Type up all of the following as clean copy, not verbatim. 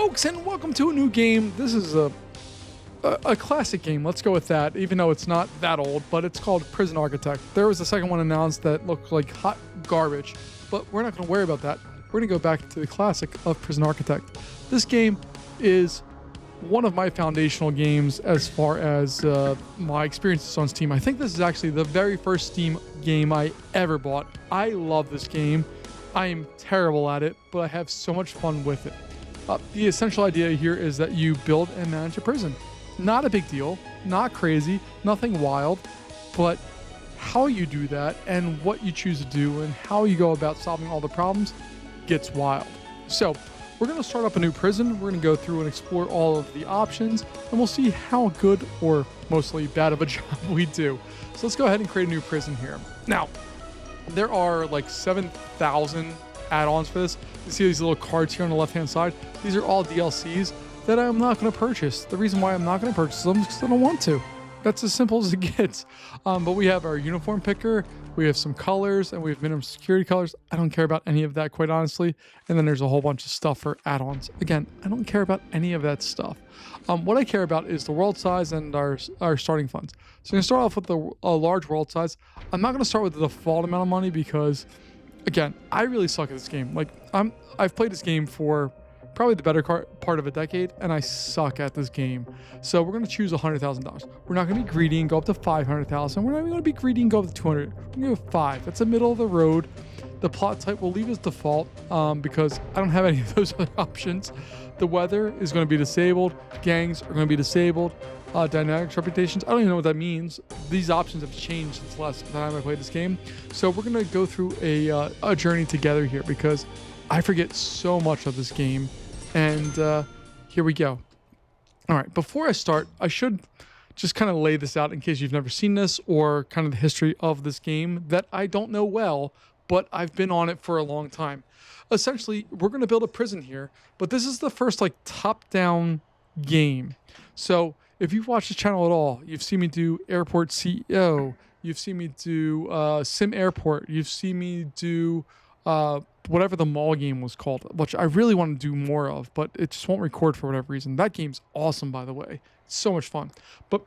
folks, and welcome to a new game. This is a classic game. Let's go with that, even though it's not that old, but it's called Prison Architect. There was a second one announced that looked like hot garbage, but we're not going to worry about that. We're going to go back to the classic of Prison Architect. This game is one of my foundational games as far as my experiences on Steam. I think this is actually the very first Steam game I ever bought. I love this game. I am terrible at it, but I have so much fun with it. The essential idea here is that you build and manage a prison. Not a big deal, not crazy, nothing wild, but how you do that and what you choose to do and how you go about solving all the problems gets wild. So we're going to start up a new prison. We're going to go through and explore all of the options, and we'll see how good or mostly bad of a job we do. So let's go ahead and create a new prison here. Now, there are like 7,000 add-ons for this. You see these little cards here on the left-hand side. These are all DLCs that I'm not going to purchase. The reason why I'm not going to purchase them is because I don't want to. That's as simple as it gets. But we have our uniform picker, we have some colors, and we have minimum security colors. I don't care about any of that, quite honestly. And then there's a whole bunch of stuff for add-ons. Again, I don't care about any of that stuff. What I care about is the world size and our starting funds. So I'm going to start off with a large world size. I'm not going to start with the default amount of money because, again, I really suck at this game. Like, I've played this game for probably the better part of a decade, and I suck at this game. So we're going to choose $100,000. We're not going to be greedy and go up to $500,000. We're not even going to be greedy and go up to $200,000. We're going to go 5. That's the middle of the road. The plot type we'll leave as default because I don't have any of those other options. The weather is going to be disabled. Gangs are going to be disabled. Dynamics, reputations, I don't even know what that means. These options have changed since the last time I played this game. So we're going to go through a journey together here because I forget so much of this game. And here we go. All right, before I start, I should just kind of lay this out in case you've never seen this or kind of the history of this game that I don't know well, but I've been on it for a long time. Essentially, we're going to build a prison here, but this is the first like top-down game. So if you've watched the channel at all, you've seen me do Airport CEO, you've seen me do Sim Airport, you've seen me do whatever the mall game was called, which I really want to do more of, but it just won't record for whatever reason. That game's awesome, by the way. It's so much fun. But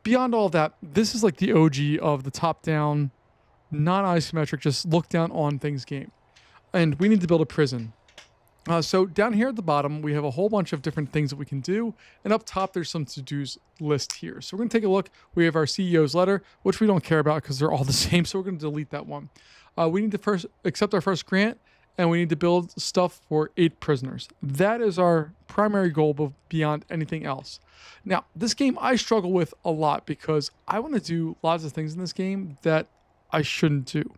beyond all of that, this is like the OG of the top-down, non-isometric, just look down on things game. And we need to build a prison. So down here at the bottom, we have a whole bunch of different things that we can do. And up top, there's some to-dos list here. So we're going to take a look. We have our CEO's letter, which we don't care about because they're all the same. So we're going to delete that one. We need to first accept our first grant, and we need to build stuff for 8 prisoners. That is our primary goal beyond anything else. Now, this game I struggle with a lot because I want to do lots of things in this game that I shouldn't do.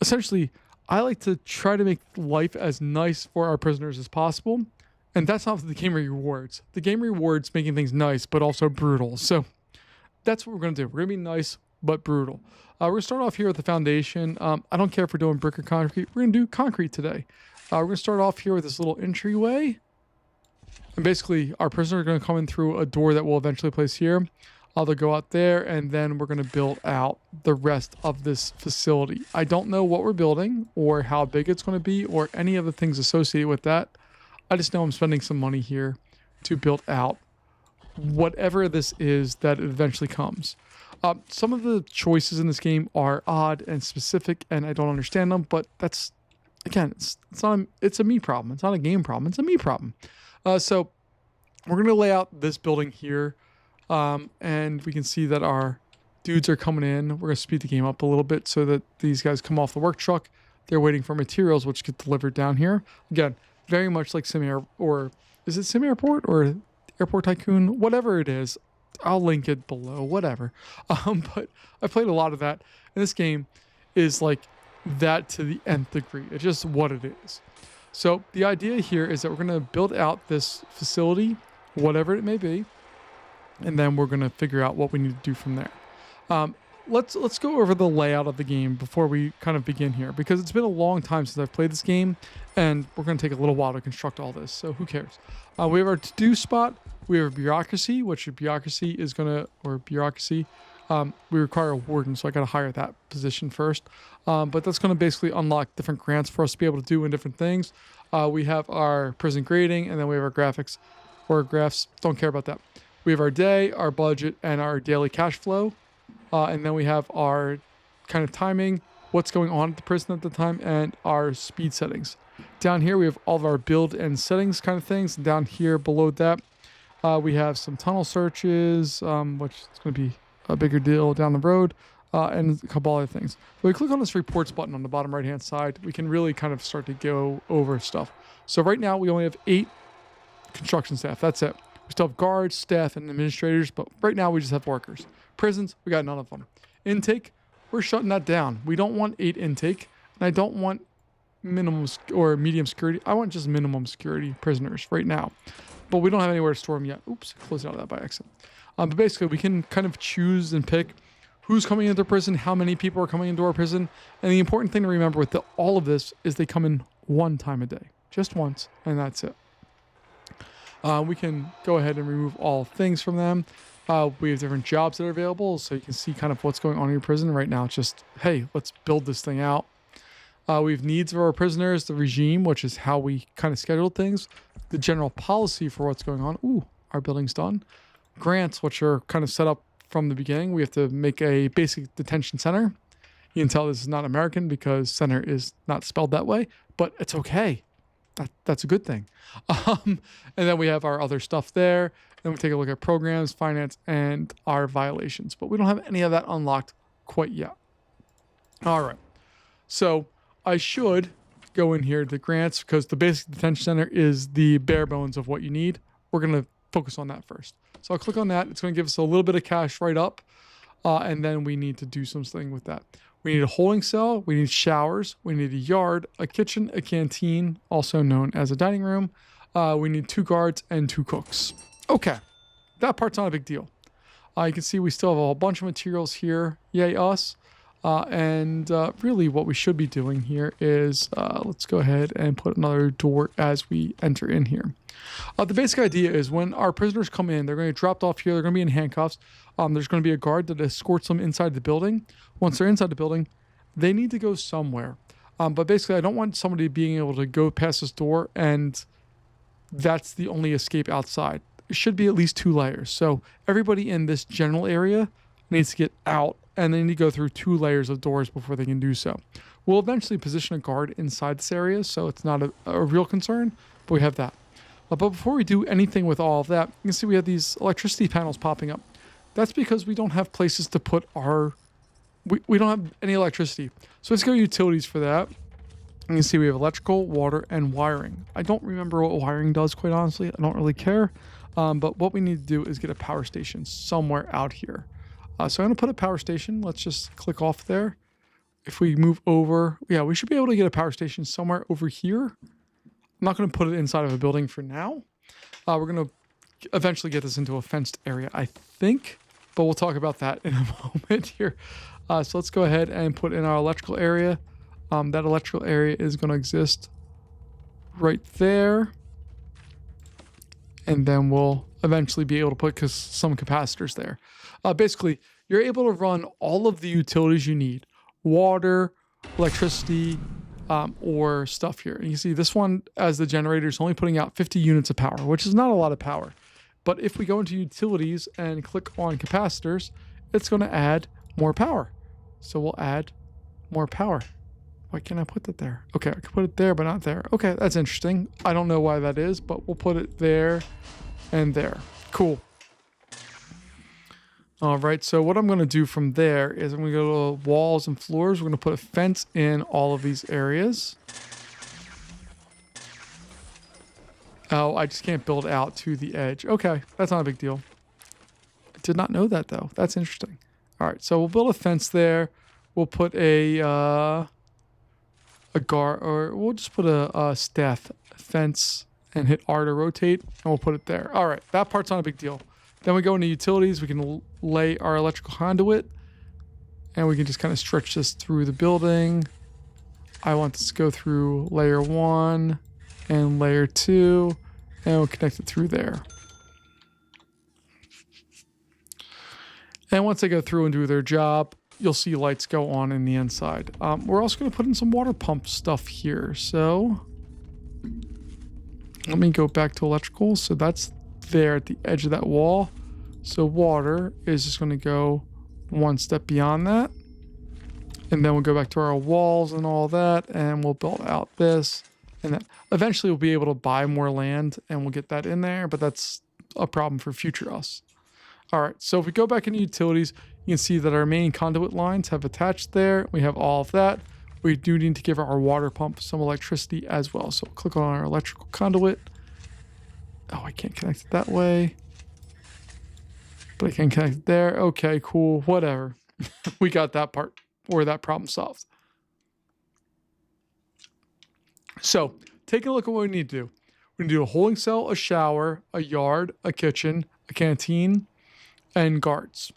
Essentially, I like to try to make life as nice for our prisoners as possible, and that's not what the game rewards. The game rewards making things nice, but also brutal. So that's what we're going to do. We're going to be nice, but brutal. We're going to start off here with the foundation. I don't care if we're doing brick or concrete. We're going to do concrete today. We're going to start off here with this little entryway. And basically, our prisoners are going to come in through a door that we'll eventually place here. They'll go out there, and then we're going to build out the rest of this facility. I don't know what we're building or how big it's going to be or any of the things associated with that. I just know I'm spending some money here to build out whatever this is that it eventually comes. Some of the choices in this game are odd and specific, and I don't understand them, but that's, again, it's a me problem. It's not a game problem. It's a me problem. So we're going to lay out this building here, and we can see that our dudes are coming in. We're going to speed the game up a little bit so that these guys come off the work truck. They're waiting for materials, which get delivered down here. Again, very much like Sim Air, or is it Sim Airport or Airport Tycoon? Whatever it is. I'll link it below, whatever. But I played a lot of that. And this game is like that to the nth degree. It's just what it is. So the idea here is that we're going to build out this facility, whatever it may be. And then we're going to figure out what we need to do from there. Let's go over the layout of the game before we kind of begin here, because it's been a long time since I've played this game, and we're going to take a little while to construct all this, so who cares? We have our to-do spot. We have bureaucracy, which bureaucracy is going to, or bureaucracy, we require a warden, so I got to hire that position first. But that's going to basically unlock different grants for us to be able to do in different things. We have our prison grading, and then we have our graphics or graphs. Don't care about that. We have our day, our budget, and our daily cash flow. And then we have our kind of timing, what's going on at the prison at the time, and our speed settings. Down here, we have all of our build and settings kind of things. And down here below that, we have some tunnel searches, which is going to be a bigger deal down the road, and a couple other things. If we click on this reports button on the bottom right-hand side, we can really kind of start to go over stuff. So right now, we only have 8 construction staff. That's it. We still have guards, staff, and administrators, but right now we just have workers. Prisons, we got none of them. Intake, we're shutting that down. We don't want 8 intake, and I don't want minimum or medium security. I want just minimum security prisoners right now. But we don't have anywhere to store them yet. Oops, closed out of that by accident. But basically, we can kind of choose and pick who's coming into prison, how many people are coming into our prison. And the important thing to remember with all of this is they come in one time a day. Just once, and that's it. We can go ahead and remove all things from them. We have different jobs that are available, so you can see kind of what's going on in your prison right now. It's just, hey, let's build this thing out. We have needs of our prisoners, the regime, which is how we kind of schedule things, the general policy for what's going on. Ooh, our building's done. Grants, which are kind of set up from the beginning. We have to make a basic detention center. You can tell this is not American because center is not spelled that way, but it's okay. That's a good thing. And then we have our other stuff there. Then we take a look at programs, finance, and our violations. But we don't have any of that unlocked quite yet. All right. So I should go in here to grants because the basic detention center is the bare bones of what you need. We're going to focus on that first. So I'll click on that. It's going to give us a little bit of cash right up. And then we need to do something with that. We need a holding cell. We need showers. We need a yard, a kitchen, a canteen, also known as a dining room. We need 2 guards and 2 cooks. Okay, that part's not a big deal. You can see we still have a whole bunch of materials here. Yay us. And really what we should be doing here is let's go ahead and put another door as we enter in here. The basic idea is when our prisoners come in, they're going to get dropped off here. They're going to be in handcuffs. There's going to be a guard that escorts them inside the building. Once they're inside the building, they need to go somewhere. But basically, I don't want somebody being able to go past this door and that's the only escape outside. It should be at least 2 layers. So everybody in this general area needs to get out and they need to go through 2 layers of doors before they can do so. We'll eventually position a guard inside this area, so it's not a real concern, but we have that. But before we do anything with all of that, you can see we have these electricity panels popping up. That's because we don't have places to put our... We don't have any electricity. So let's go to utilities for that. You can see we have electrical, water, and wiring. I don't remember what wiring does, quite honestly. I don't really care. But what we need to do is get a power station somewhere out here. So I'm going to put a power station. Let's just click off there. If we move over, yeah, we should be able to get a power station somewhere over here. I'm not going to put it inside of a building for now. We're going to eventually get this into a fenced area, I think. But we'll talk about that in a moment here. So let's go ahead and put in our electrical area. That electrical area is going to exist right there. And then we'll eventually be able to put some capacitors there. Basically, you're able to run all of the utilities you need. Water, electricity, or stuff here. And you see this one, as the generator, is only putting out 50 units of power, which is not a lot of power. But if we go into utilities and click on capacitors, it's going to add more power. So we'll add more power. Why can't I put that there? Okay, I can put it there, but not there. Okay, that's interesting. I don't know why that is, but we'll put it there and there. Cool. All right, so what I'm going to do from there is I'm going to go to walls and floors. We're going to put a fence in all of these areas. Oh, I just can't build out to the edge. Okay, that's not a big deal. I did not know that, though. That's interesting. All right, so we'll build a fence there. We'll put a guard, or we'll just put a staff fence and hit R to rotate, and we'll put it there. All right, that part's not a big deal. Then we go into utilities. We can lay our electrical conduit, and we can just kind of stretch this through the building. I want this to go through layer 1 and layer 2, and we'll connect it through there. And once they go through and do their job, you'll see lights go on in the inside. We're also going to put in some water pump stuff here. So Let me go back to electrical. So that's there at the edge of that wall. So water is just going to go one step beyond that. And then we'll go back to our walls and all that, and we'll build out this. And then eventually we'll be able to buy more land and we'll get that in there, but that's a problem for future us. All right, so if we go back into utilities, you can see that our main conduit lines have attached there. We have all of that. We do need to give our water pump some electricity as well. So click on our electrical conduit. Oh, I can't connect it that way. But I can connect it there. Okay, cool, whatever. We got that part, or that problem solved. So take a look at what we need to do. We're going to do a holding cell, a shower, a yard, a kitchen, a canteen, and guards.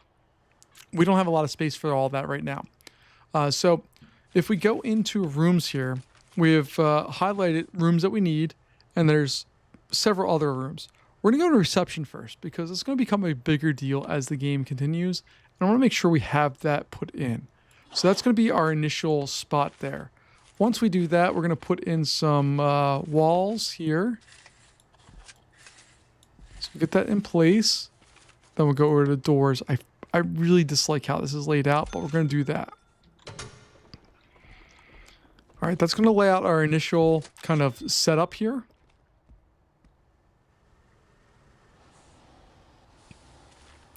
We don't have a lot of space for all that right now. So if we go into rooms here, we have highlighted rooms that we need, and there's several other rooms. We're going to go to reception first because it's going to become a bigger deal as the game continues. And I want to make sure we have that put in. So that's going to be our initial spot there. Once we do that, we're going to put in some walls here. So get that in place. Then we'll go over to the doors. I really dislike how this is laid out, but we're going to do that. All right, that's going to lay out our initial kind of setup here.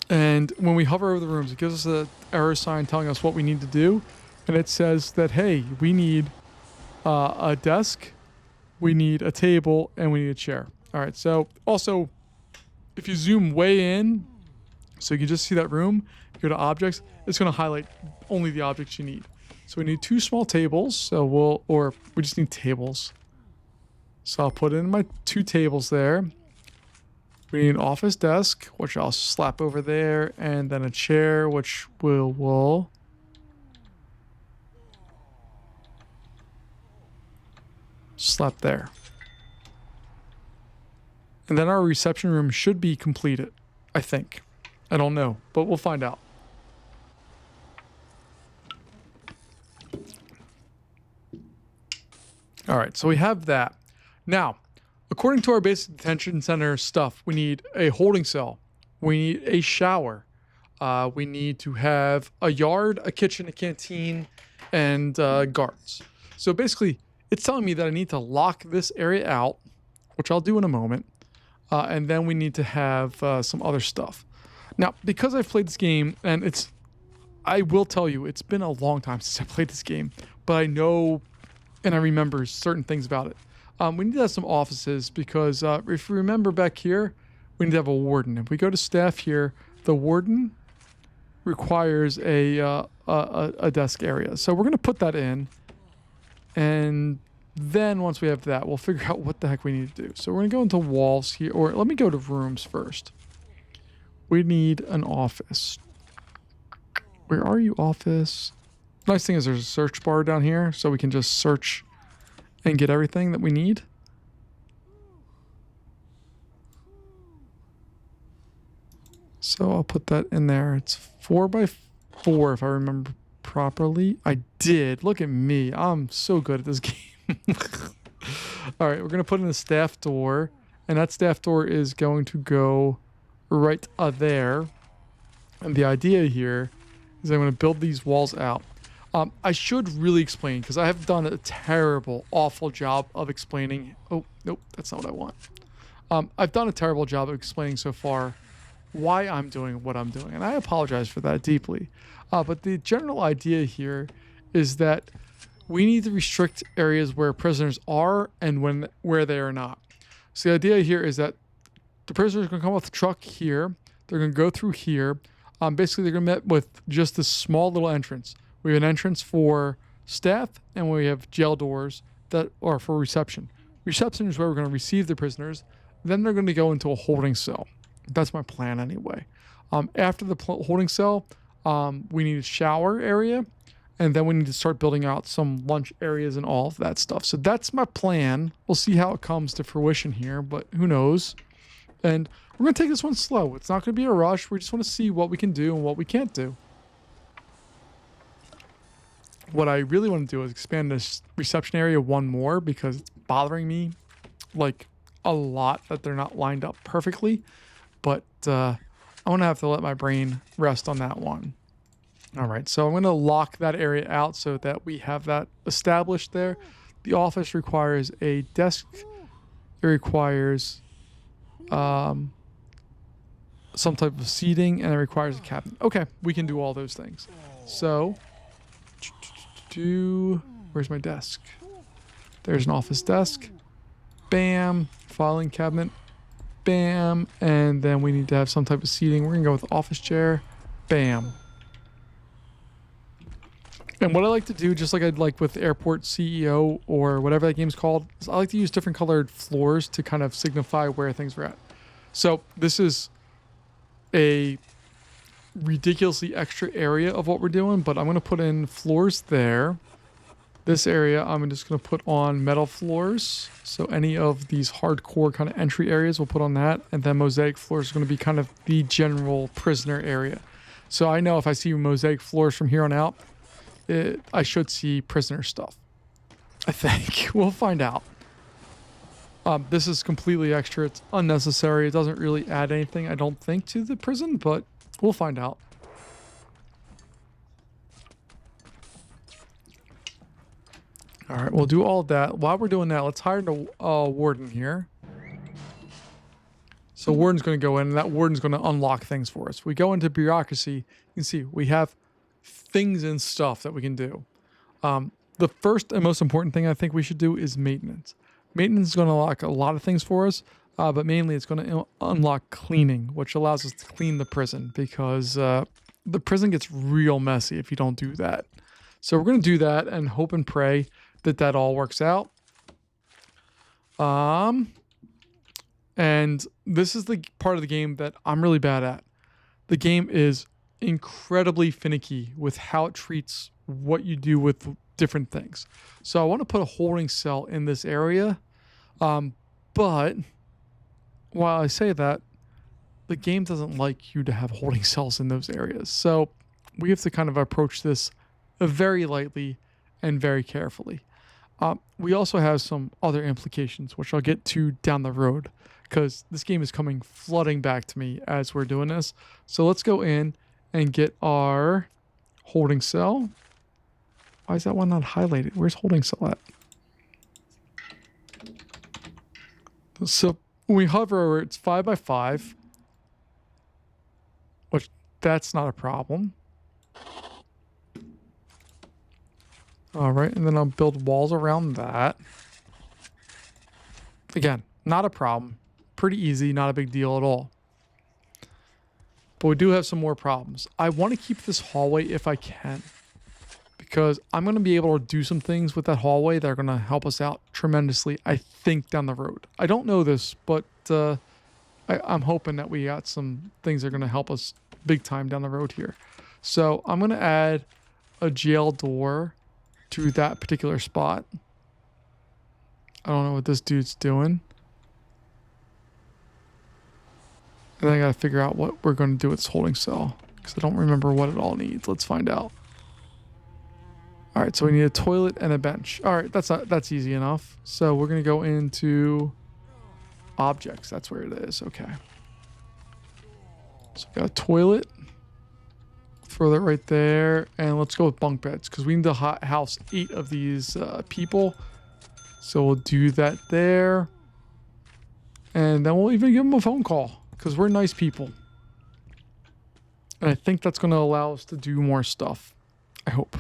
And when we hover over the rooms, it gives us an arrow sign telling us what we need to do. And it says that, hey, we need a desk, we need a table, and we need a chair. All right, so also, if you zoom way in, so you can just see that room, go to objects, it's going to highlight only the objects you need. So we need 2 small tables, so we just need tables. So I'll put in my 2 tables there. We need an office desk, which I'll slap over there, and then a chair, which we'll slap there. And then our reception room should be completed, I think. I don't know, but we'll find out. All right, so we have that. Now, according to our basic detention center stuff, we need a holding cell. We need a shower. We need to have a yard, a kitchen, a canteen, and guards. So basically, it's telling me that I need to lock this area out, which I'll do in a moment. And then we need to have some other stuff. Now, because I've played this game, and I will tell you, it's been a long time since I played this game, but I know and I remember certain things about it. We need to have some offices because if you remember back here, we need to have a warden. If we go to staff here, the warden requires a desk area. So we're going to put that in. And then once we have that, we'll figure out what the heck we need to do. So we're going to go into walls here, or let me go to rooms first. We need an office. Where are you, office? Nice thing is there's a search bar down here, so we can just search and get everything that we need. So I'll put that in there. It's 4x4 if I remember properly. I did. Look at me. I'm so good at this game. All right, we're going to put in a staff door, and that staff door is going to go right there. And the idea here is I'm going to build these walls out. I should really explain because I have done a terrible, awful job of explaining. Oh, nope, that's not what I want. I've done a terrible job of explaining so far why I'm doing what I'm doing, and I apologize for that deeply. But the general idea here is that we need to restrict areas where prisoners are and where they are not. So the idea here is that the prisoners are going to come off the truck here. They're going to go through here. Basically, they're going to meet with just this small little entrance. We have an entrance for staff, and we have jail doors that are for reception. Reception is where we're going to receive the prisoners. Then they're going to go into a holding cell. That's my plan anyway. After the holding cell, we need a shower area, and then we need to start building out some lunch areas and all of that stuff. So that's my plan. We'll see how it comes to fruition here, but who knows? And we're going to take this one slow. It's not going to be a rush. We just want to see what we can do and what we can't do. What I really want to do is expand this reception area one more because it's bothering me like a lot that they're not lined up perfectly, but I'm gonna have to let my brain rest on that one. All right, so I'm gonna lock that area out so that we have that established there. The office requires a desk. It requires some type of seating, and it requires a cabinet. Okay, we can do all those things. So, where's my desk? There's an office desk. Bam, filing cabinet. Bam, and then we need to have some type of seating. We're gonna go with office chair. Bam. And what I like to do, just like I'd like with Airport CEO or whatever that game's called, is I like to use different colored floors to kind of signify where things are at. So this is a ridiculously extra area of what we're doing, but I'm going to put in floors there. This area, I'm just going to put on metal floors. So any of these hardcore kind of entry areas, we'll put on that. And then mosaic floors are going to be kind of the general prisoner area. So I know if I see mosaic floors from here on out, I should see prisoner stuff. I think. We'll find out. This is completely extra. It's unnecessary. It doesn't really add anything, I don't think, to the prison, but we'll find out. All right, we'll do all of that. While we're doing that, let's hire the warden here. So warden's going to go in, and that warden's going to unlock things for us. We go into bureaucracy. You can see we have things and stuff that we can do. The first and most important thing I think we should do is maintenance. Maintenance is going to unlock a lot of things for us, but mainly it's going to unlock cleaning, which allows us to clean the prison, because the prison gets real messy if you don't do that. So we're going to do that and hope and pray that that all works out. And this is the part of the game that I'm really bad at. The game is incredibly finicky with how it treats what you do with different things. So I want to put a holding cell in this area. But while I say that, the game doesn't like you to have holding cells in those areas. So we have to kind of approach this very lightly and very carefully. We also have some other implications, which I'll get to down the road, because this game is coming flooding back to me as we're doing this. So let's go in and get our holding cell. Why is that one not highlighted? Where's holding cell at? So when we hover over, it's 5x5, which that's not a problem. All right, and then I'll build walls around that. Again, not a problem. Pretty easy, not a big deal at all. But we do have some more problems. I want to keep this hallway if I can, because I'm going to be able to do some things with that hallway that are going to help us out tremendously, I think, down the road. I don't know this, but I'm hoping that we got some things that are going to help us big time down the road here. So I'm going to add a jail door to that particular spot. I don't know what this dude's doing. And then I got to figure out what we're going to do with this holding cell, because I don't remember what it all needs. Let's find out. All right, so we need a toilet and a bench. All right, that's easy enough. So we're going to go into objects. That's where it is. Okay. So we got a toilet. Throw that right there. And let's go with bunk beds, because we need to house 8 of these people. So we'll do that there. And then we'll even give them a phone call, because we're nice people. And I think that's going to allow us to do more stuff. I hope.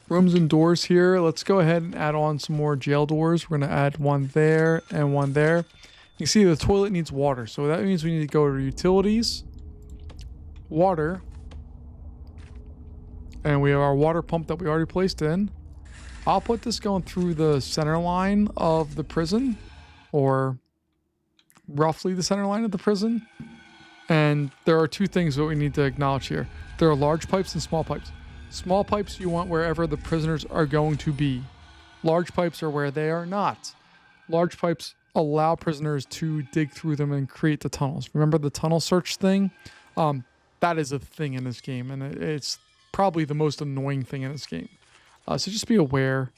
Rooms and doors here. Let's go ahead and add on some more jail doors. We're going to add one there and one there. You can see the toilet needs water. So that means we need to go to utilities, water, and we have our water pump that we already placed in. I'll put this going through the center line of the prison, or roughly the center line of the prison. And there are 2 things that we need to acknowledge here. There are large pipes and small pipes. Small pipes you want wherever the prisoners are going to be. Large pipes are where they are not. Large pipes allow prisoners to dig through them and create the tunnels. Remember the tunnel search thing? That is a thing in this game, and it's probably the most annoying thing in this game. So just be aware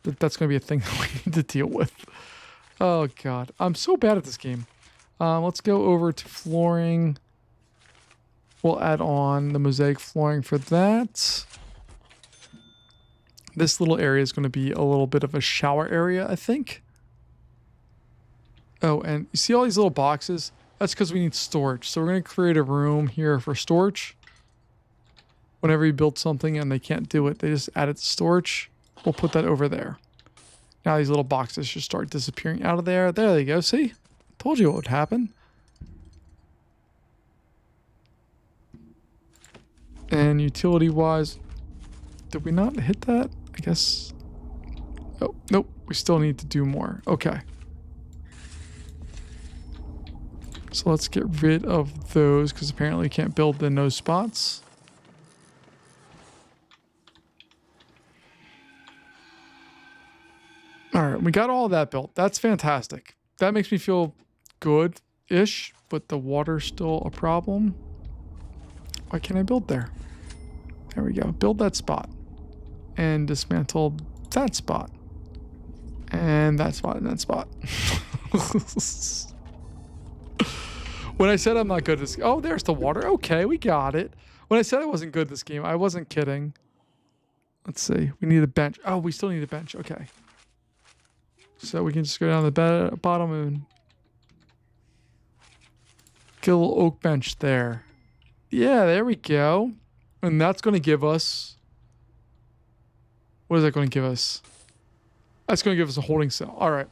that that's going to be a thing that we need to deal with. Oh, God. I'm so bad at this game. Let's go over to flooring. We'll add on the mosaic flooring for that. This little area is going to be a little bit of a shower area, I think. Oh, and you see all these little boxes? That's because we need storage. So we're going to create a room here for storage. Whenever you build something and they can't do it, they just add it to storage. We'll put that over there. Now these little boxes should start disappearing out of there. There they go. See? Told you what would happen. And utility-wise, did we not hit that? I guess. Oh, nope. We still need to do more. Okay. So let's get rid of those because apparently you can't build in those spots. All right, we got all that built. That's fantastic. That makes me feel good-ish, but the water's still a problem. Why can't I build there? There we go. Build that spot. And dismantle that spot. And that spot and that spot. When I said I'm not good at this... Oh, there's the water. Okay, we got it. When I said I wasn't good at this game, I wasn't kidding. Let's see. We need a bench. Oh, we still need a bench. Okay. So we can just go down the bottom and get a little oak bench there. Yeah, there we go. And that's going to give us... What is that going to give us? That's going to give us a holding cell. All right.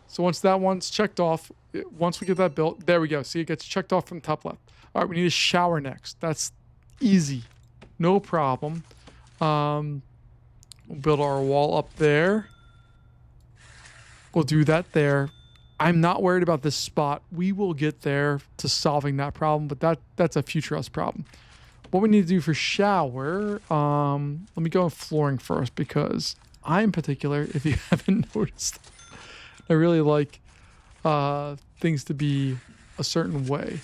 So once that one's checked off, once we get that built, there we go. See, it gets checked off from the top left. All right, we need a shower next. That's easy. No problem. We'll build our wall up there. We'll do that there. I'm not worried about this spot. We will get there to solving that problem, but that's a future us problem. What we need to do for shower, let me go on flooring first because I'm particular, if you haven't noticed. I really like things to be a certain way.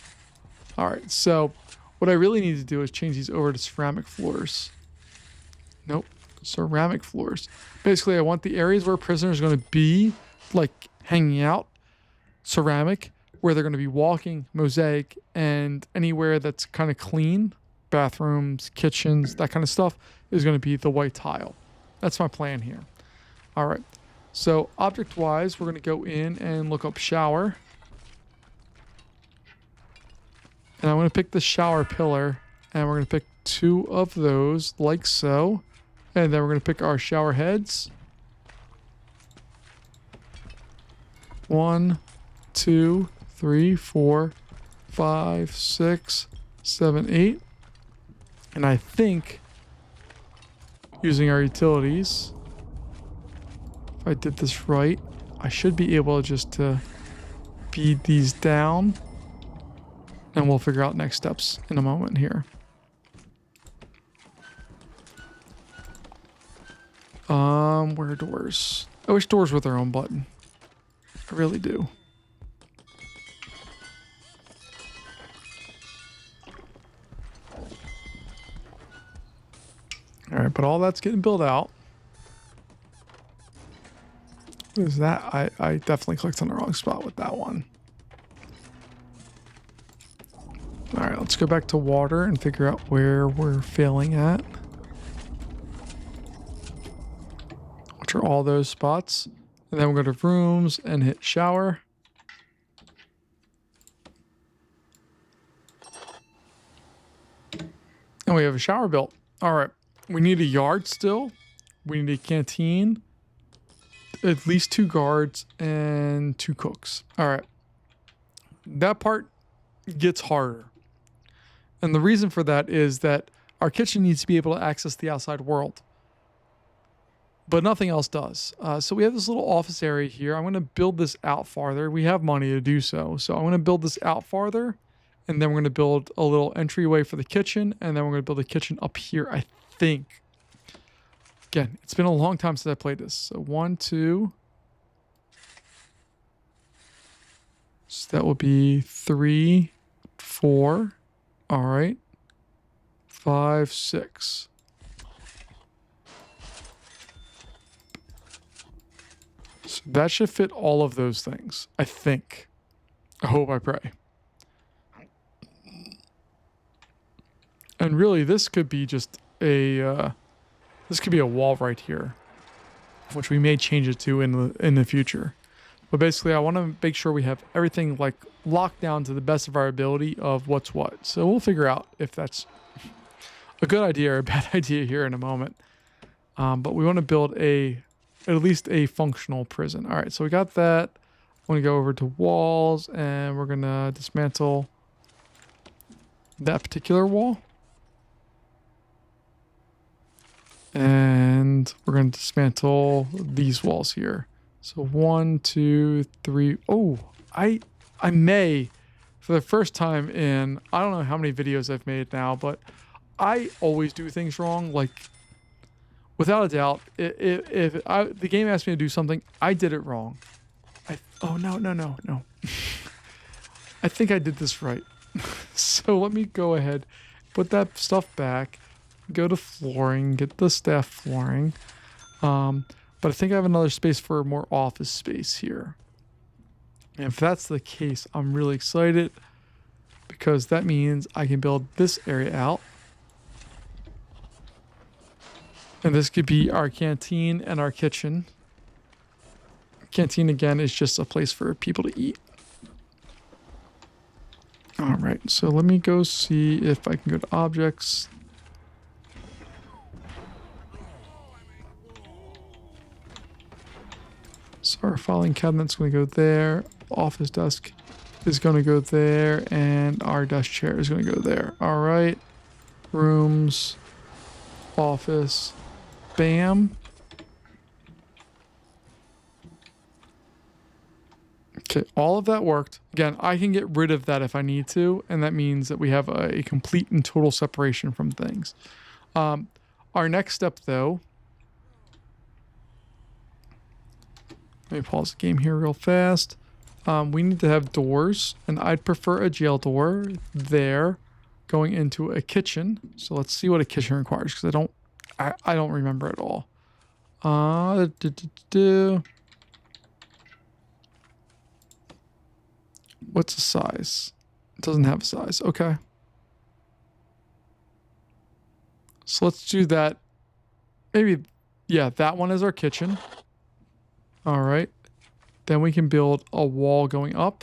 All right, so what I really need to do is change these over to ceramic floors. Nope, ceramic floors. Basically, I want the areas where prisoners are going to be, like hanging out, ceramic, where they're going to be walking, mosaic, and anywhere that's kind of clean, bathrooms, kitchens, that kind of stuff, is going to be the white tile. That's my plan here. All right. So object-wise, we're going to go in and look up shower. And I'm going to pick the shower pillar. And we're going to pick 2 of those, like so. And then we're going to pick our shower heads. 1, 2, 3, 4, 5, 6, 7, 8. And I think, using our utilities... If I did this right, I should be able just to feed these down. And we'll figure out next steps in a moment here. Where are doors? I wish doors were their own button. I really do. All right, but all that's getting built out. What is that? I definitely clicked on the wrong spot with that one. All right, let's go back to water and figure out where we're failing at. Which are all those spots. And then we'll go to rooms and hit shower. And we have a shower built. All right, we need a yard still. We need a canteen. At least 2 guards and 2 cooks. All right. That part gets harder. And the reason for that is that our kitchen needs to be able to access the outside world. But nothing else does. So we have this little office area here. I'm going to build this out farther. We have money to do so. So I'm going to build this out farther. And then we're going to build a little entryway for the kitchen. And then we're going to build a kitchen up here, I think. Again, it's been a long time since I played this. So 1, 2. So that will be 3, 4. All right. 5, 6. So that should fit all of those things, I think. I hope, I pray. And really, this could be just a this could be a wall right here, which we may change it to in the future. But basically, I want to make sure we have everything like locked down to the best of our ability of what's what. So we'll figure out if that's a good idea or a bad idea here in a moment. But we want to build at least a functional prison. All right, so we got that. I want to go over to walls, and we're gonna dismantle that particular wall. And we're going to dismantle these walls here. So 1, 2, 3. Oh, I may, for the first time in, I don't know how many videos I've made now, but I always do things wrong. Like, without a doubt, if the game asked me to do something, I did it wrong. Oh, no. I think I did this right. So let me go ahead, put that stuff back. Go to flooring, get the staff flooring. But I think I have another space for more office space here. And if that's the case, I'm really excited because that means I can build this area out. And this could be our canteen and our kitchen. Canteen, again, is just a place for people to eat. All right, so let me go see if I can go to objects. So our filing cabinet's going to go there. Office desk is going to go there. And our desk chair is going to go there. All right. Rooms. Office. Bam. Okay, all of that worked. Again, I can get rid of that if I need to. And that means that we have a complete and total separation from things. Our next step, though... Let me pause the game here real fast. We need to have doors, and I'd prefer a jail door there going into a kitchen. So let's see what a kitchen requires, because I don't remember at all. What's the size? It doesn't have a size. Okay. So let's do that. Maybe, yeah, that one is our kitchen. All right, then we can build a wall going up.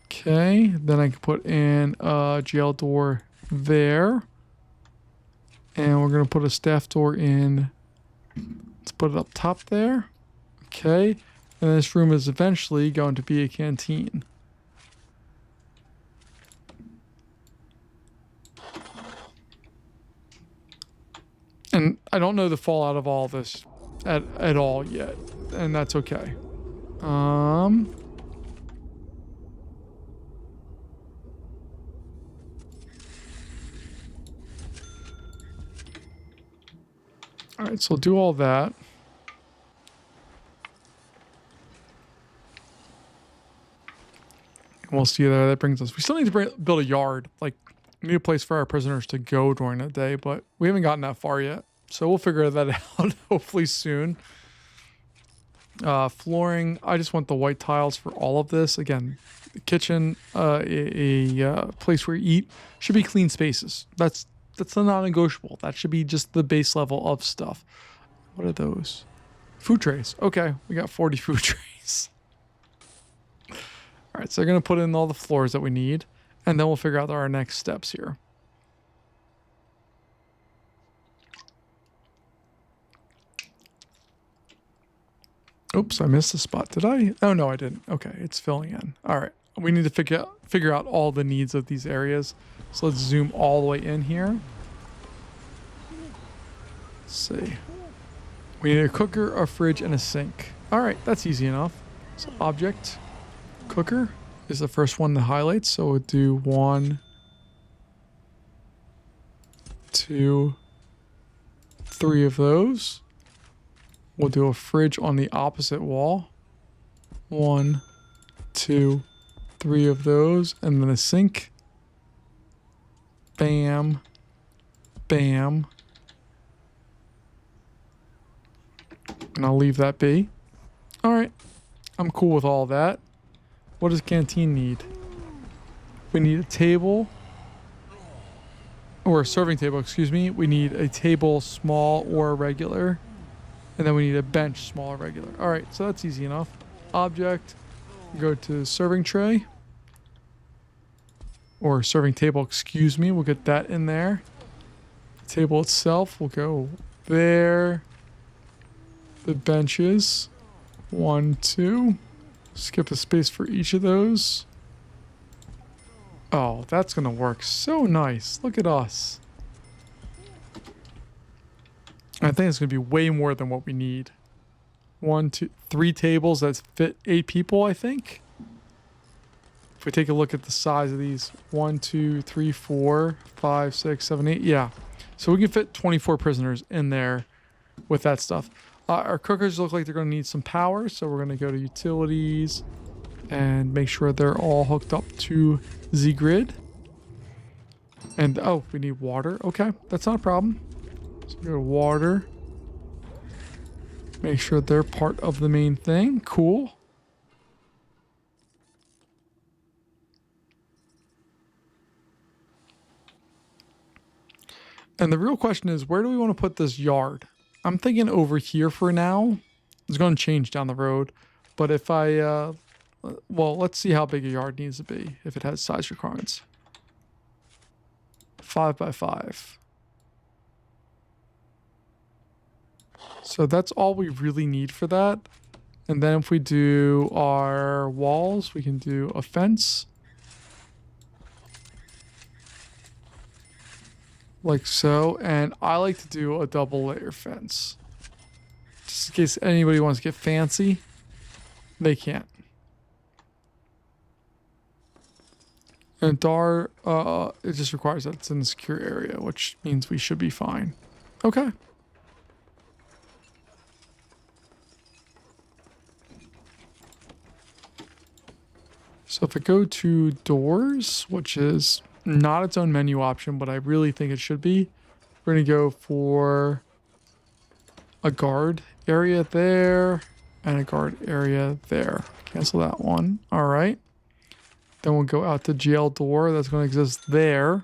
Okay, then I can put in a jail door there. And we're gonna put a staff door in. Let's put it up top there. Okay, and this room is eventually going to be a canteen. And I don't know the fallout of all this at all yet, and that's okay. All right, so I'll do all that. And we'll see there. That brings us. We still need to build a yard, like. We need a place for our prisoners to go during the day, but we haven't gotten that far yet. So we'll figure that out hopefully soon. Flooring, I just want the white tiles for all of this. Again, the kitchen, a place where you eat should be clean spaces. That's a non-negotiable. That should be just the base level of stuff. What are those? Food trays. Okay, we got 40 food trays. All right, so they're going to put in all the floors that we need. And then we'll figure out our next steps here. Oops, I missed a spot. Did I? Oh, no, I didn't. Okay, it's filling in. All right. We need to figure out all the needs of these areas. So let's zoom all the way in here. Let's see. We need a cooker, a fridge, and a sink. All right, that's easy enough. So object, cooker is the first one to highlight. So we'll do 1, 2, 3 of those. We'll do a fridge on the opposite wall. 1, 2, 3 of those. And then a sink. Bam. Bam. And I'll leave that be. All right. I'm cool with all that. What does canteen need? We need a table. Or a serving table, excuse me. We need a table, small or regular. And then we need a bench, small or regular. All right, so that's easy enough. Object, go to serving tray. Or serving table, excuse me. We'll get that in there. The table itself will go there. The benches. 1, 2. Skip a space for each of those. Oh, that's going to work so nice. Look at us. I think it's going to be way more than what we need. 1, 2, 3 tables that fit 8 people, I think. If we take a look at the size of these. 1, 2, 3, 4, 5, 6, 7, 8. Yeah. So we can fit 24 prisoners in there with that stuff. Our cookers look like they're going to need some power. So we're going to go to utilities and make sure they're all hooked up to the grid. And, oh, we need water. Okay, that's not a problem. So go to water. Make sure they're part of the main thing. Cool. And the real question is, where do we want to put this yard? I'm thinking over here for now. It's going to change down the road. But if I, well, let's see how big a yard needs to be if it has size requirements. 5 by 5. So that's all we really need for that. And then if we do our walls, we can do a fence. Like so. And I like to do a double layer fence. Just in case anybody wants to get fancy, they can't. And DAR, it just requires that it's in the secure area, which means we should be fine. Okay. So if I go to doors, which is not its own menu option, but I really think it should be, we're going to go for a guard area there and a guard area there. Cancel that one. All right. Then we'll go out to jail door. That's going to exist there.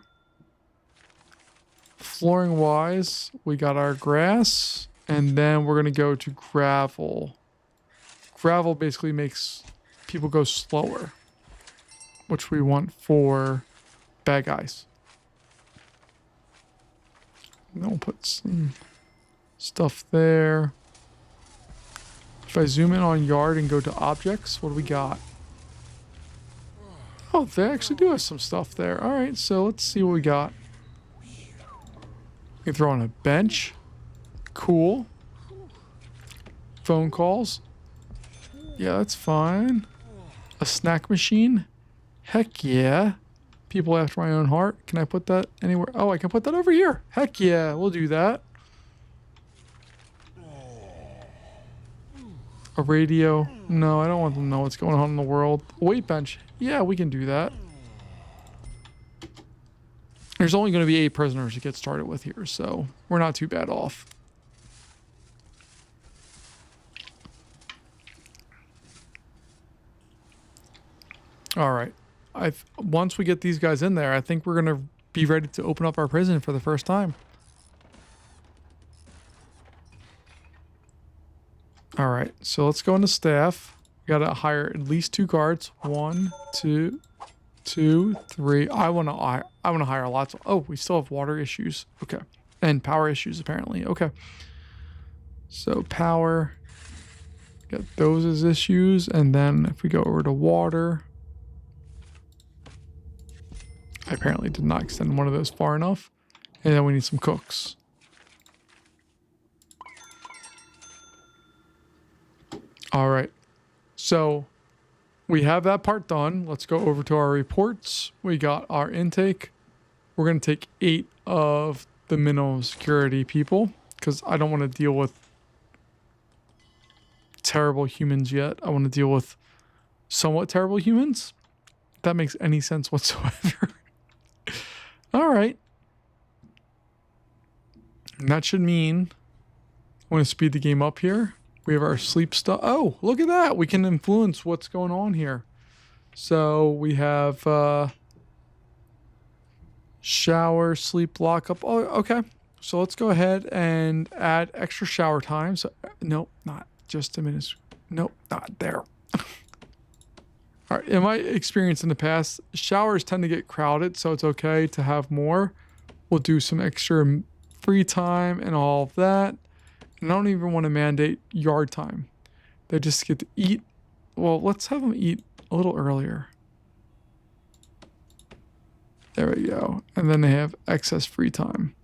Flooring wise, we got our grass, and then we're going to go to gravel. Gravel basically makes people go slower, which we want for bad guys. And then we'll put some stuff there. If I zoom in on yard and go to objects, what do we got? Oh, they actually do have some stuff there. All right, so let's see what we got. We can throw on a bench. Cool. Phone calls. Yeah, that's fine. A snack machine. Heck yeah. People after my own heart. Can I put that anywhere? Oh, I can put that over here. Heck yeah, we'll do that. A radio. No, I don't want them to know what's going on in the world. A weight bench. Yeah, we can do that. There's only going to be 8 prisoners to get started with here, so we're not too bad off. All right. Once we get these guys in there, I think we're going to be ready to open up our prison for the first time. All right, so let's go into staff. We gotta hire at least 2 guards. 1, 2, 2, 3. I wanna hire lots. Oh, we still have water issues. Okay, and power issues apparently. Okay, so power. Got those as issues, and then if we go over to water, I apparently did not extend one of those far enough, and then we need some cooks. All right, so we have that part done. Let's go over to our reports. We got our intake. We're going to take 8 of the minimum security people because I don't want to deal with terrible humans yet. I want to deal with somewhat terrible humans. If that makes any sense whatsoever. All right. And that should mean I'm going to speed the game up here. We have our sleep stuff. Oh, look at that. We can influence what's going on here. So we have shower, sleep, lockup. Oh, okay. So let's go ahead and add extra shower time. So, nope, not just a minute. Nope, not there. All right. In my experience in the past, showers tend to get crowded, so it's okay to have more. We'll do some extra free time and all of that. And I don't even want to mandate yard time. They just get to eat. Well, let's have them eat a little earlier. There we go. And then they have excess free time.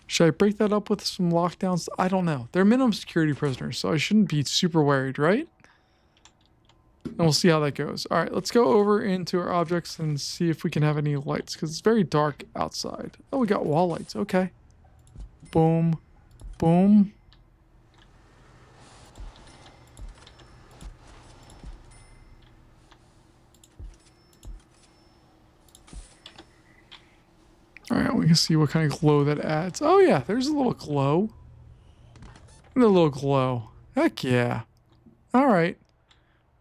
Should I break that up with some lockdowns? I don't know. They're minimum security prisoners, so I shouldn't be super worried, right? And we'll see how that goes. All right, let's go over into our objects and see if we can have any lights, because it's very dark outside. Oh, we got wall lights. Okay. Boom. Boom. All right, we can see what kind of glow that adds. Oh yeah, there's a little glow. And a little glow. Heck yeah. All right.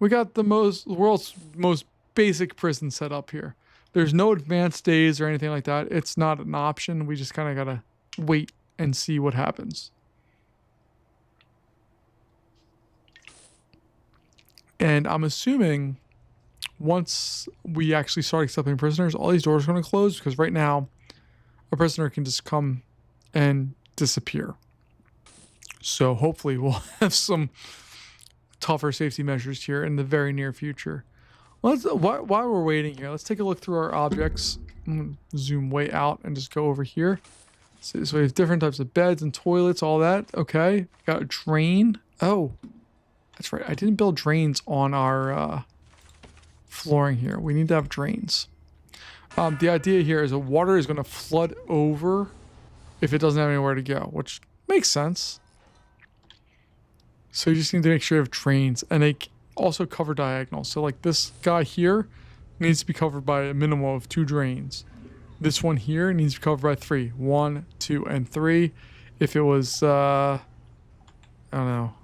We got the world's most basic prison set up here. There's no advanced days or anything like that. It's not an option. We just kind of gotta wait and see what happens. And I'm assuming once we actually start accepting prisoners, all these doors are going to close, because right now a prisoner can just come and disappear. So hopefully we'll have some tougher safety measures here in the very near future. While we're waiting here, let's take a look through our objects. I'm going to zoom way out and just go over here. So we have different types of beds and toilets, all that. Okay. Got a drain. Oh, that's right. I didn't build drains on our flooring here. We need to have drains. The idea here is that water is going to flood over if it doesn't have anywhere to go, which makes sense. So you just need to make sure you have drains, and they also cover diagonals. So like this guy here needs to be covered by a minimum of 2 drains. This one here needs to be covered by 3. 1, 2, and 3. If it was, I don't know.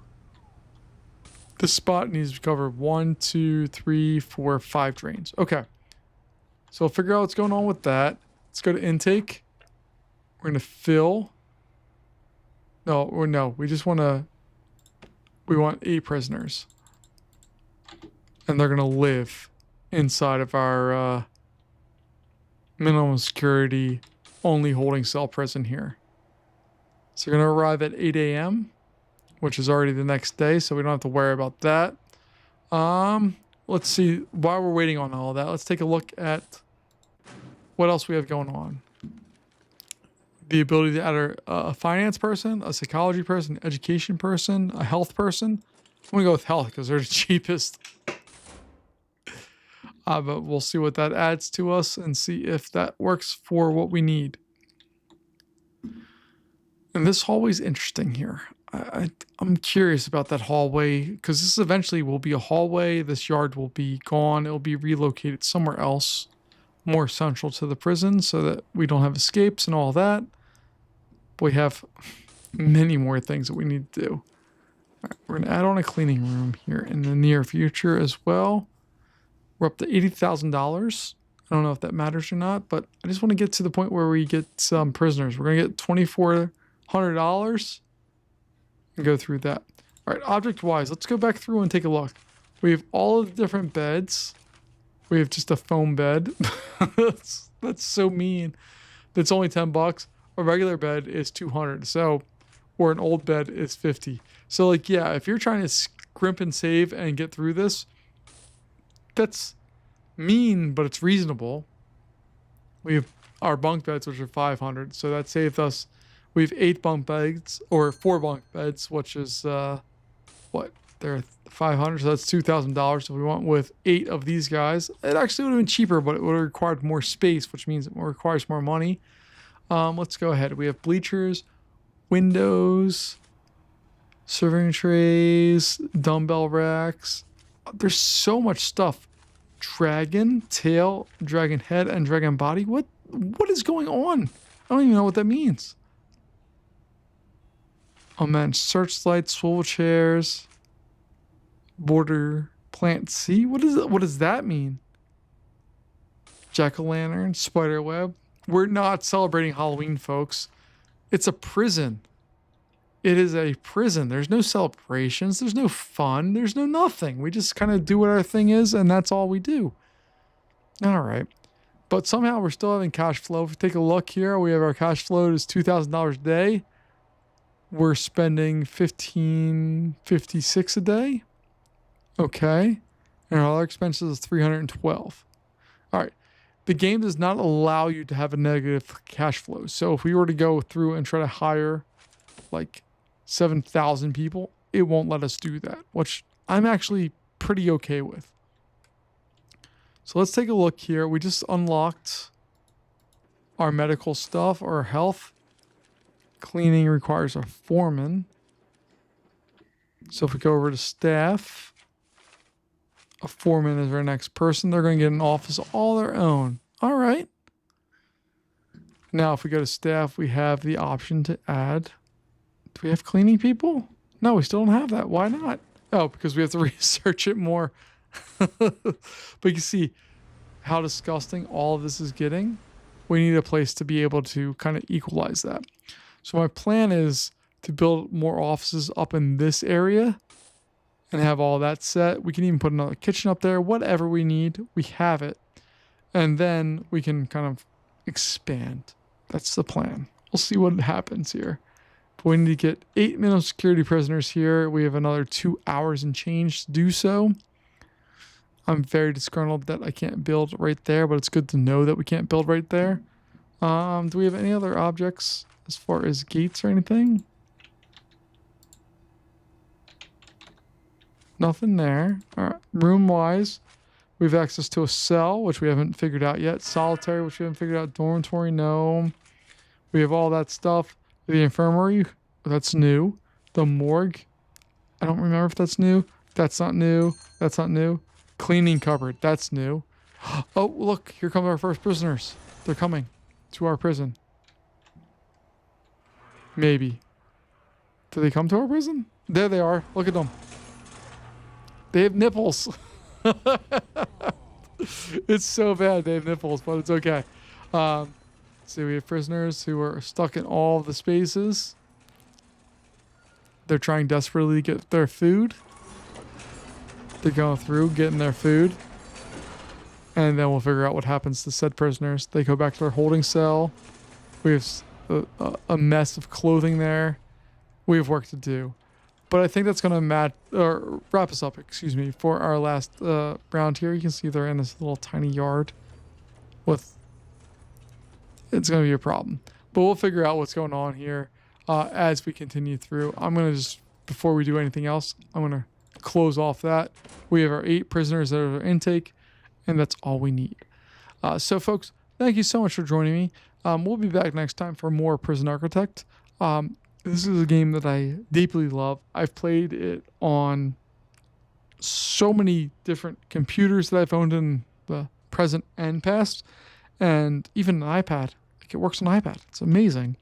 This spot needs to be covered 1, 2, 3, 4, 5 drains. Okay. So we'll figure out what's going on with that. Let's go to intake. We're going to fill. No, we just want to, we want 8 prisoners. And they're going to live inside of our minimum security only holding cell prison here. So you're going to arrive at 8 a.m., which is already the next day, so we don't have to worry about that. Let's see, while we're waiting on all that, let's take a look at what else we have going on. The ability to add a finance person, a psychology person, education person, a health person. I'm going to go with health because they're the cheapest. But we'll see what that adds to us and see if that works for what we need. And this hallway's interesting here. I'm curious about that hallway, because this eventually will be a hallway. This yard will be gone. It'll be relocated somewhere else, more central to the prison, so that we don't have escapes and all that. But we have many more things that we need to do. All right, we're going to add on a cleaning room here in the near future as well. We're up to $80,000. I don't know if that matters or not, but I just want to get to the point where we get some prisoners. We're going to get $2,400 and go through that. All right, object-wise, let's go back through and take a look. We have all of the different beds. We have just a foam bed. that's so mean. That's only $10. A regular bed is $200. So, or an old bed is $50. So, like, yeah, if you're trying to scrimp and save and get through this, that's mean, but it's reasonable. We have our bunk beds, which are $500. So that saved us. We have 8 bunk beds, or 4 bunk beds, which is what? They're $500, so that's $2,000. If we went with 8 of these guys, it actually would have been cheaper, but it would have required more space, which means it requires more money. Let's go ahead. We have bleachers, windows, serving trays, dumbbell racks. There's so much stuff. Dragon tail, dragon head, and dragon body. What is going on? I don't even know what that means. Oh man, searchlights, swivel chairs, border plant C. What is it? What does that mean? Jack-o'-lantern, spider web. We're not celebrating Halloween, folks. It's a prison. It is a prison. There's no celebrations. There's no fun. There's no nothing. We just kind of do what our thing is, and that's all we do. All right. But somehow we're still having cash flow. If we take a look here, we have our cash flow is $2,000 a day. We're spending $1,556 a day. Okay. And our other expenses is $312. All right. The game does not allow you to have a negative cash flow. So if we were to go through and try to hire like 7,000 people, it won't let us do that, which I'm actually pretty okay with. So let's take a look here. We just unlocked our medical stuff, our health. Cleaning requires a foreman. So if we go over to staff, a foreman is our next person. They're going to get an office all their own. All right. Now, if we go to staff, we have the option to add. Do we have cleaning people? No, we still don't have that. Why not? Oh, because we have to research it more. But you can see how disgusting all of this is getting. We need a place to be able to kind of equalize that. So my plan is to build more offices up in this area and have all that set. We can even put another kitchen up there. Whatever we need, we have it. And then we can kind of expand. That's the plan. We'll see what happens here. But we need to get 8 minimum security prisoners here. We have another 2 hours and change to do so. I'm very disgruntled that I can't build right there, but it's good to know that we can't build right there. Do we have any other objects as far as gates or anything? Nothing there. All right. Room-wise, we have access to a cell, which we haven't figured out yet. Solitary, which we haven't figured out. Dormitory, no. We have all that stuff. The infirmary, that's new. The morgue, I don't remember if that's new. That's not new. That's not new. Cleaning cupboard, that's new. Oh, look, here come our first prisoners. They're coming to our prison. Maybe. Do they come to our prison? There they are. Look at them. They have nipples. It's so bad they have nipples, but it's okay. So we have prisoners who are stuck in all the spaces. They're trying desperately to get their food. They're going through, getting their food. And then we'll figure out what happens to said prisoners. They go back to their holding cell. We have a mess of clothing there. We have work to do. But I think that's going to wrap us up, for our last round here. You can see they're in this little tiny yard. It's going to be a problem. But we'll figure out what's going on here as we continue through. I'm going to just, before we do anything else, I'm going to close off that. We have our 8 prisoners that are our intake, and that's all we need. So, folks, thank you so much for joining me. We'll be back next time for more Prison Architect. This is a game that I deeply love. I've played it on so many different computers that I've owned in the present and past, and even an iPad. Like, it works on iPad. It's amazing.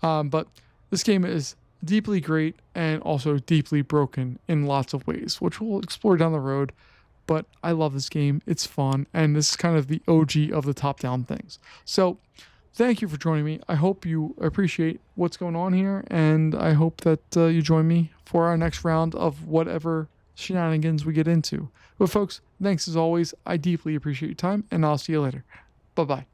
But this game is deeply great and also deeply broken in lots of ways, which we'll explore down the road. But I love this game. It's fun, and this is kind of the OG of the top-down things. So thank you for joining me. I hope you appreciate what's going on here, and I hope that you join me for our next round of whatever shenanigans we get into. But folks, thanks as always. I deeply appreciate your time, and I'll see you later. Bye-bye.